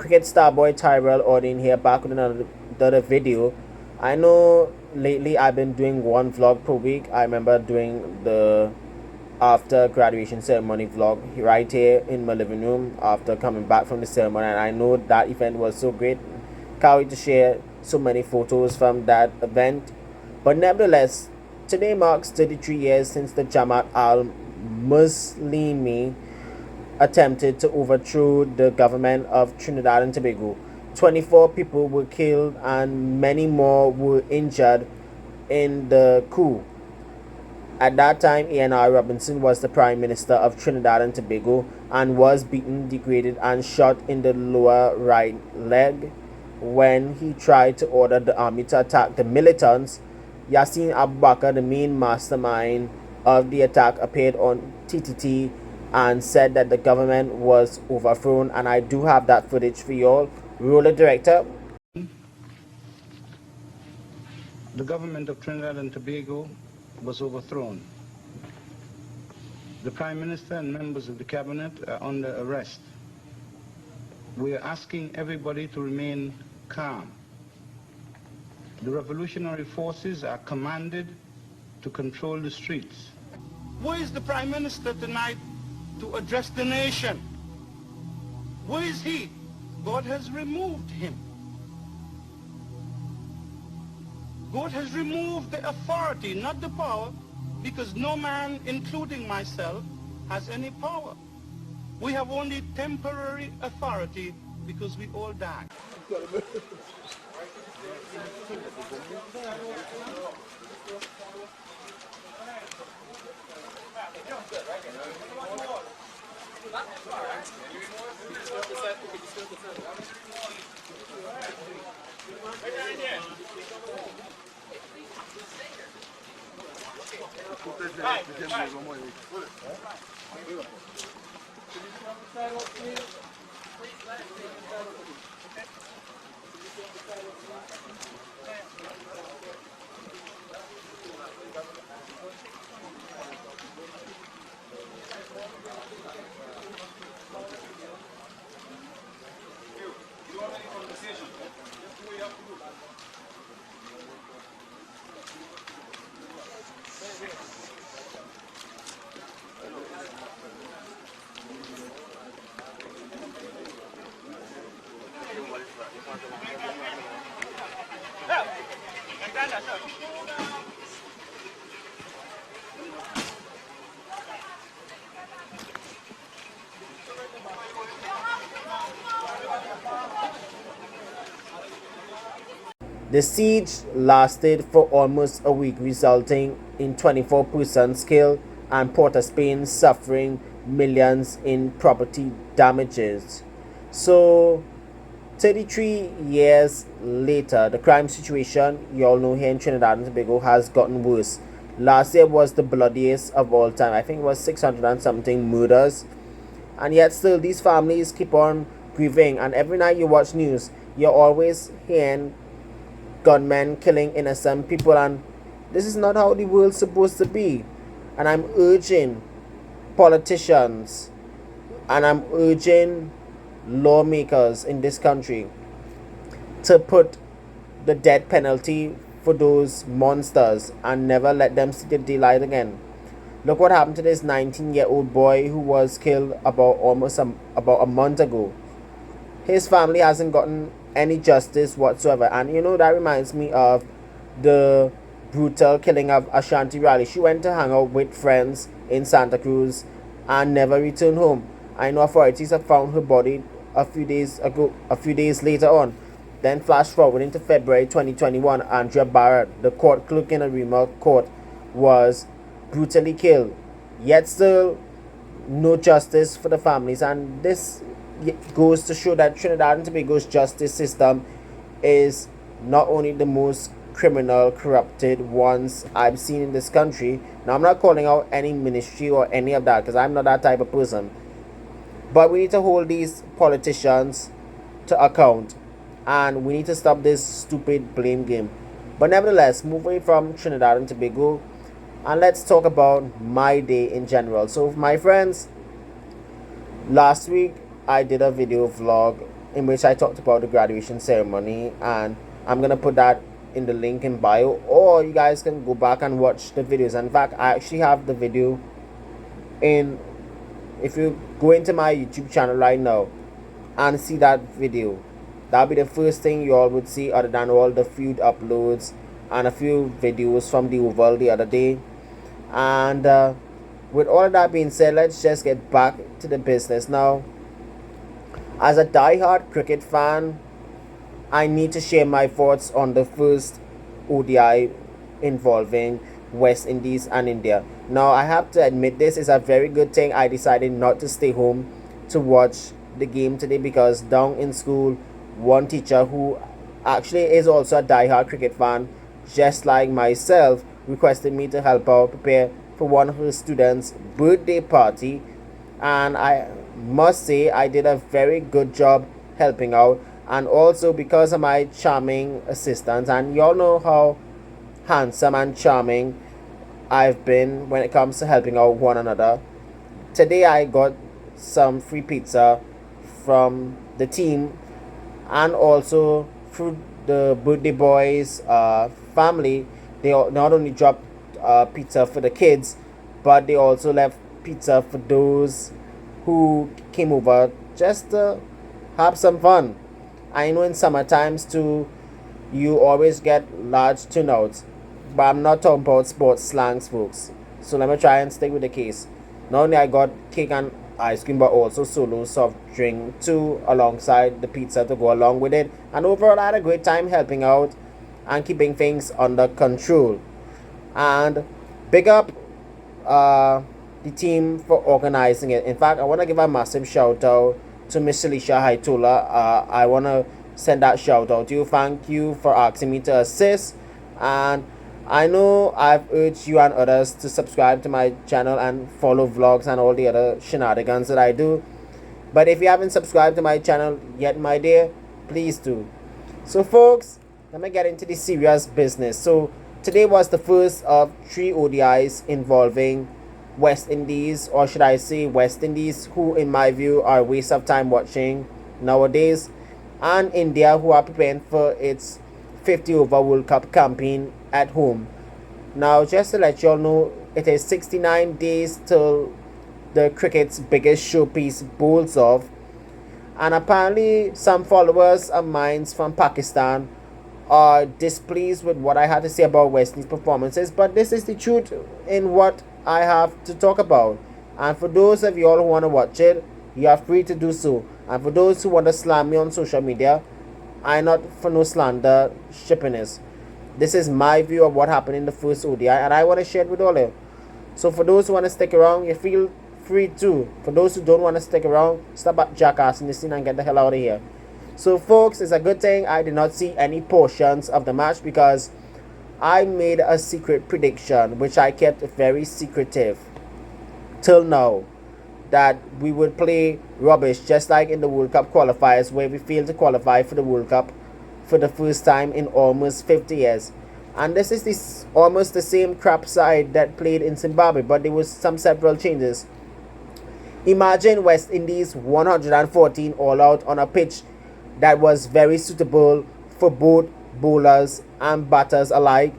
Cricket star boy Tyrell Ordin here, back with another video. I know lately I've been doing one vlog per week. I remember doing the after graduation ceremony vlog right here in my living room after coming back from the ceremony, and I know that event was so great. Can't wait to share so many photos from that event. But nevertheless, today marks 33 years since the Jamaat al-Muslimi attempted to overthrow the government of Trinidad and Tobago. 24 people were killed and many more were injured in the coup. At that time, A.N.R. Robinson was the Prime Minister of Trinidad and Tobago and was beaten, degraded, and shot in the lower right leg when he tried to order the army to attack the militants. Yasin Abubakar, the main mastermind of the attack, appeared on TTT and said that the government was overthrown, and I do have that footage for y'all. Roll it, director. The government of Trinidad and Tobago was overthrown. The Prime Minister and members of the cabinet are under arrest. We are asking everybody to remain calm. The revolutionary forces are commanded to control the streets. Where is the Prime Minister tonight to address the nation? Where is he? God has removed him. God has removed the authority, not the power, because no man, including myself, has any power. We have only temporary authority because we all die. The siege lasted for almost a week, resulting in 24 persons killed and Port of Spain suffering millions in property damages. So 33 years later, the crime situation, you all know, here in Trinidad and Tobago has gotten worse. Last year was the bloodiest of all time. I think it was 600 and something murders. And yet still these families keep on grieving, and every night you watch news, you're always hearing gunmen killing innocent people, and this is not how the world's supposed to be. And I'm urging politicians and I'm urging lawmakers in this country to put the death penalty for those monsters and never let them see the daylight again. Look what happened to this 19-year-old boy who was killed about a month ago. His family hasn't gotten any justice whatsoever, and you know, that reminds me of the brutal killing of Ashanti Riley. She went to hang out with friends in Santa Cruz and never returned home. I know authorities have found her body a few days later on. Then flash forward into February 2021, Andrea Barrett, the court clerk in a remote court, was brutally killed. Yet still no justice for the families, and this goes to show that Trinidad and Tobago's justice system is not only the most criminal, corrupted ones I've seen in this country. Now, I'm not calling out any ministry or any of that because I'm not that type of person, but we need to hold these politicians to account, and we need to stop this stupid blame game. But nevertheless, move away from Trinidad and Tobago and let's talk about my day in general. So my friends, last week I did a video vlog in which I talked about the graduation ceremony, and I'm gonna put that in the link in bio, or you guys can go back and watch the videos. In fact, I actually have the video in, if you go into my YouTube channel right now and see that video, that'll be the first thing you all would see, other than all the feud uploads and a few videos from the Oval the other day. And with all of that being said, let's just get back to the business now. As a die-hard cricket fan, I need to share my thoughts on the first ODI involving West Indies and India. Now, I have to admit, this is a very good thing. I decided not to stay home to watch the game today, because down in school, one teacher who actually is also a die-hard cricket fan, just like myself, requested me to help out prepare for one of her students' birthday party, and I must say I did a very good job helping out. And also because of my charming assistant, and y'all know how handsome and charming I've been when it comes to helping out one another. Today I got some free pizza from the team, and also through the birthday boys family. They not only dropped pizza for the kids, but they also left pizza for those who came over just to have some fun. I know in summer times too, you always get large turnouts, but I'm not talking about sports slangs, folks. So let me try and stick with the case. Not only I got cake and ice cream, but also solo soft drink too, alongside the pizza to go along with it. And overall, I had a great time helping out and keeping things under control. And big up the team for organizing it. In fact, I want to give a massive shout out to Miss Alicia Haitola. I want to send that shout out to you. Thank you for asking me to assist. And I know I've urged you and others to subscribe to my channel and follow vlogs and all the other shenanigans that I do. But if you haven't subscribed to my channel yet, my dear, please do. So folks, let me get into the serious business. So today was the first of 3 ODIs involving West Indies, or should I say West Indies, who in my view are a waste of time watching nowadays, and India, who are preparing for its 50 over World Cup campaign at home. Now, just to let you all know, it is 69 days till the cricket's biggest showpiece bowls off, and apparently some followers of mine from Pakistan are displeased with what I had to say about West Indies performances, but this is the truth in what I have to talk about. And for those of you all who want to watch it, you are free to do so. And for those who want to slam me on social media, I'm not for no slander shippiness. This is my view of what happened in the first ODI, and I want to share it with all of you. So for those who want to stick around, you feel free to. For those who don't want to stick around, stop at jackassing the scene and get the hell out of here. So folks, it's a good thing I did not see any portions of the match, because I made a secret prediction, which I kept very secretive till now, that we would play rubbish, just like in the World Cup qualifiers, where we failed to qualify for the World Cup for the first time in almost 50 years. And this is almost the same crap side that played in Zimbabwe, but there was some several changes. Imagine West Indies 114 all out on a pitch that was very suitable for both bowlers and batters alike,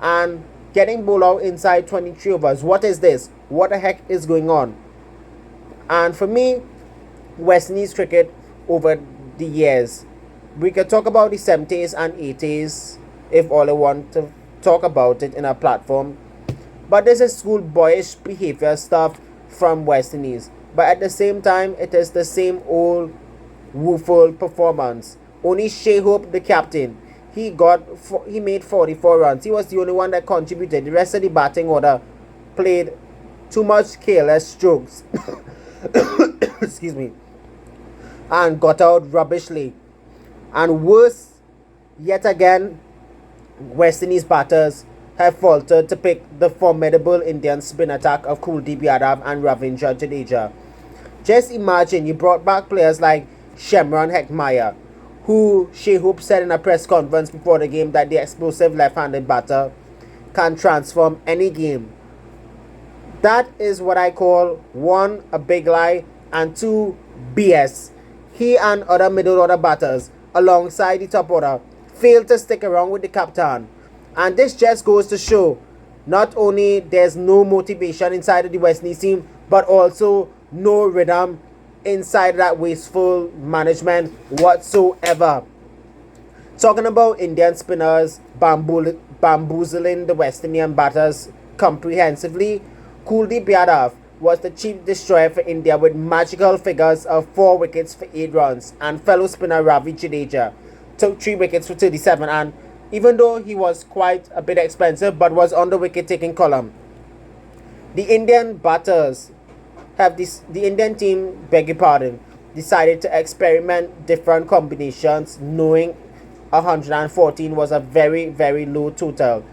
and getting bowled out inside 23 overs. What is this? What the heck is going on? And for me, West Indies cricket over the years, we could talk about the 70s and 80s if all I want to talk about it in a platform, but this is schoolboyish behavior stuff from West Indies. But at the same time, it is the same old woeful performance. Only Shea Hope, the captain, he made 44 runs. He was the only one that contributed. The rest of the batting order played too much careless strokes. Excuse me. And got out rubbishly. And worse, yet again, West Indies batters have faltered to pick the formidable Indian spin attack of Kuldeep and Ravindra Jadeja. Just imagine you brought back players like Shemron Heckmeyer, who Shea Hope said in a press conference before the game that the explosive left-handed batter can transform any game. That is what I call 1, a big lie, and 2, BS. he and other middle order batters alongside the top order failed to stick around with the captain. And this just goes to show not only there's no motivation inside of the West Indies team, but also no rhythm inside that wasteful management whatsoever. Talking about Indian spinners bamboozling the West Indian batters comprehensively, Kuldeep was the chief destroyer for India with magical figures of 4 wickets for 8 runs, and fellow spinner Ravi Jadeja took 3 wickets for 37, and even though he was quite a bit expensive but was on the wicket taking column. The Indian team, beg your pardon, decided to experiment different combinations, knowing 114 was a very, very low total.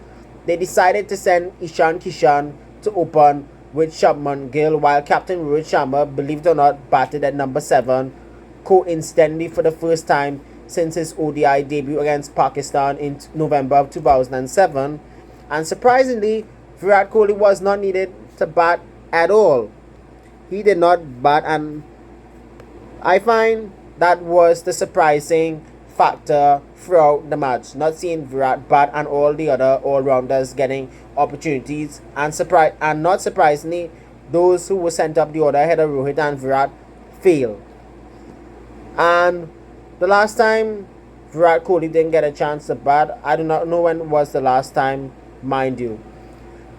They decided to send Ishan Kishan to open with Shubman Gill, while Captain Rohit Sharma, believe it or not, batted at number 7, coincidentally for the first time since his ODI debut against Pakistan in November of 2007. And surprisingly, Virat Kohli was not needed to bat at all. He did not bat, and I find that was the surprising factor throughout the match. Not seeing Virat bat and all the other all-rounders getting opportunities, and not surprisingly, those who were sent up the order ahead of Rohit and Virat failed. And the last time Virat Kohli didn't get a chance to bat, I do not know when was the last time, mind you.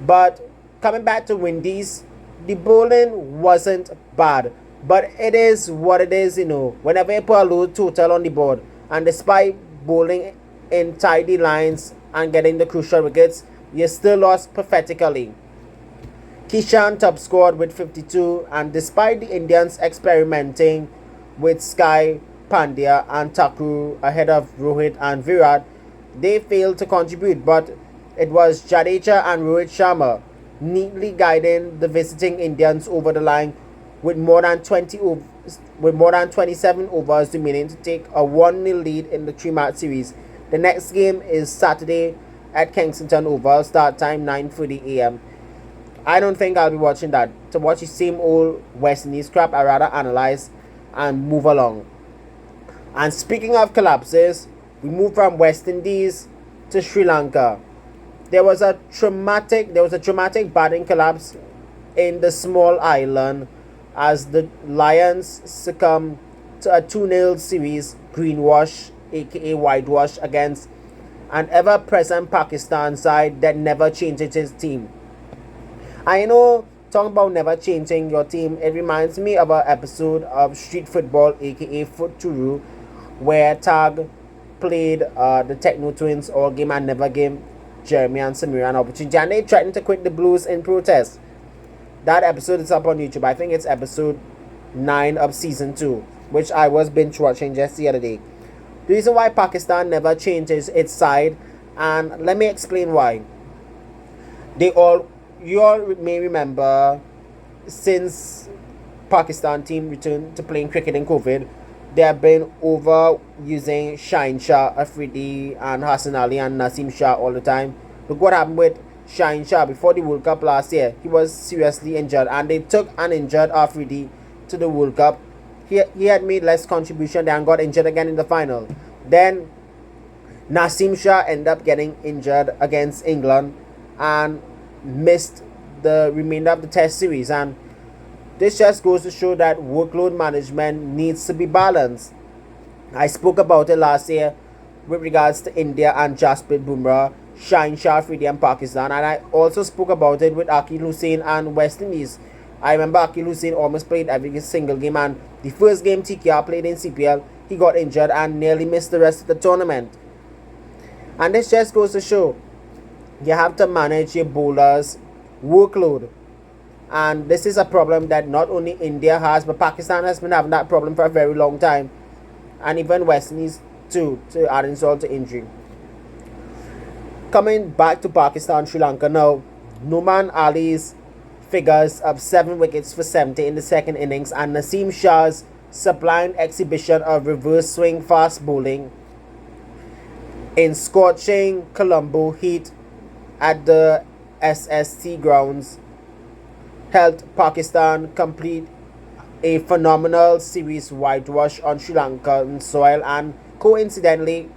But coming back to Windies, the bowling wasn't bad, but it is what it is, whenever you put a low total on the board, and despite bowling in tidy lines and getting the crucial wickets, you still lost pathetically. Kishan top scored with 52, and despite the Indians experimenting with Sky, Pandya and Thakur ahead of Rohit and Virat, they failed to contribute, but it was Jadeja and Rohit Sharma neatly guiding the visiting Indians over the line with more than 27 overs remaining to take a 1-0 lead in the 3-match series. The next game is Saturday at Kensington Oval, start time 9:30 a.m. I don't think I'll be watching that. To watch the same old West Indies crap, I'd rather analyze and move along. And speaking of collapses, we move from West Indies to Sri Lanka. There was a traumatic batting collapse in the small island as the Lions succumbed to a 2-0 series Greenwash, aka Whitewash, against an ever-present Pakistan side that never changes its team. I know, talking about never changing your team, it reminds me of an episode of Street Football, aka Foot Turu, where Tag played the Techno Twins all game and never gave Jeremy and Samira an opportunity, and they threatened to quit the Blues in protest. That episode is up on YouTube. I think it's episode 9 of season 2, which I was binge watching just the other day. The reason why Pakistan never changes its side, and let me explain why. You all may remember, since Pakistan team returned to playing cricket in COVID, they have been overusing Shaheen Shah, Afridi, and Hassan Ali and Naseem Shah all the time. Look what happened with Shaheen Shah before the World Cup last year. He was seriously injured, and they took an injured Afridi to the World Cup. He had made less contribution and got injured again in the final. Then Naseem Shah ended up getting injured against England and missed the remainder of the test series, and this just goes to show that workload management needs to be balanced. I spoke about it last year with regards to India and Jasprit Bumrah, Shaheen Shah, Afridi and Pakistan, and I also spoke about it with Akil Hussain and West Indies. I remember Akil Hussain almost played every single game, and the first game TKR played in CPL, he got injured and nearly missed the rest of the tournament. And this just goes to show you have to manage your bowlers' workload. And this is a problem that not only India has, but Pakistan has been having that problem for a very long time. And even West Indies too, to add insult to injury. Coming back to Pakistan, Sri Lanka now, Nouman Ali's figures of 7 wickets for 70 in the second innings, and Naseem Shah's sublime exhibition of reverse swing fast bowling in scorching Colombo heat at the SSC grounds helped Pakistan complete a phenomenal series whitewash on Sri Lankan soil, and coincidentally,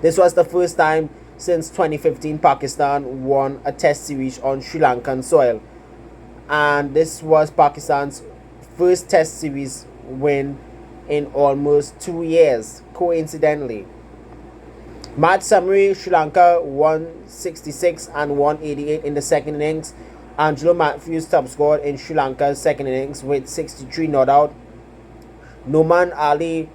this was the first time since 2015 Pakistan won a test series on Sri Lankan soil, and this was Pakistan's first test series win in almost 2 years, coincidentally. Match summary: Sri Lanka 166 and 188 in the second innings. Angelo Matthews top scored in Sri Lanka's second innings with 63 not out. Nauman'S Ali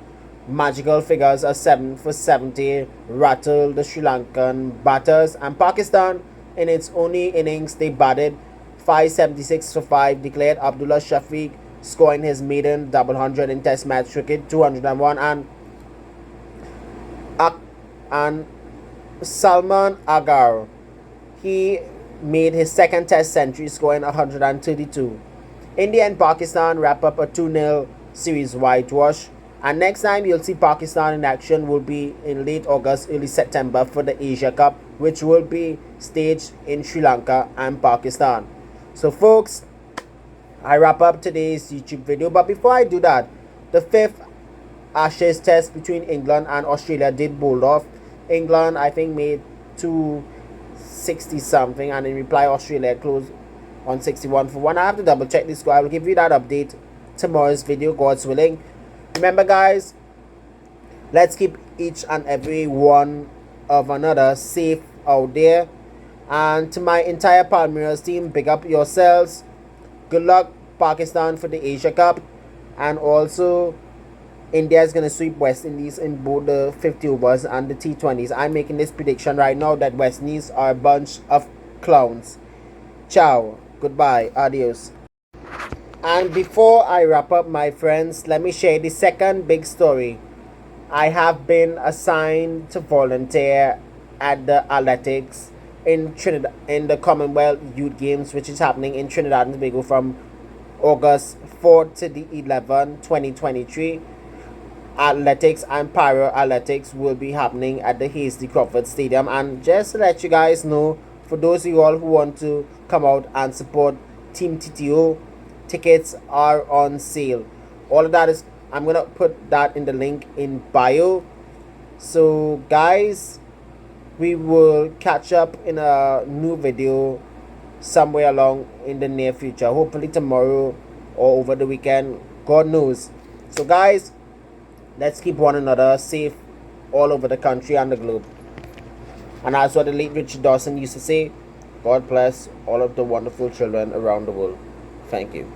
magical figures a 7 for 70 rattled the Sri Lankan batters, and Pakistan in its only innings they batted 576 for 5 declared Abdullah Shafiq scoring his maiden double hundred in test match cricket, 201, and Salman Agar, he made his second test century scoring 132. India and Pakistan wrap up a 2-0 series whitewash, and next time you'll see Pakistan in action will be in late August, early September for the Asia Cup, which will be staged in Sri Lanka and Pakistan. So folks, I wrap up today's YouTube video, but before I do that, the 5th Ashes test between England and Australia did bowl off. England, I think, made 260 something, and in reply Australia closed on 61 for 1. I have to double check this score. I will give you that update tomorrow's video, God's willing. Remember guys, let's keep each and every one of another safe out there. And to my entire Palmeiras team, big up yourselves. Good luck Pakistan for the Asia Cup, and also India is going to sweep West Indies in both the 50 overs and the T20s. I'm making this prediction right now that West Indies are a bunch of clowns. Ciao, goodbye, adios. And before I wrap up, my friends, let me share the second big story. I have been assigned to volunteer at the athletics in Trinidad, in the Commonwealth Youth Games, which is happening in Trinidad and Tobago from August 4th to the 11th, 2023. Athletics and para athletics will be happening at the Hasty Crawford Stadium. And just to let you guys know, for those of you all who want to come out and support Team TTO, tickets are on sale. All of that is, I'm gonna put that in the link in bio. So guys, we will catch up in a new video somewhere along in the near future, hopefully tomorrow or over the weekend, God knows. So guys, let's keep one another safe all over the country and the globe. And as what the late Richard Dawson used to say, God bless all of the wonderful children around the world. Thank you.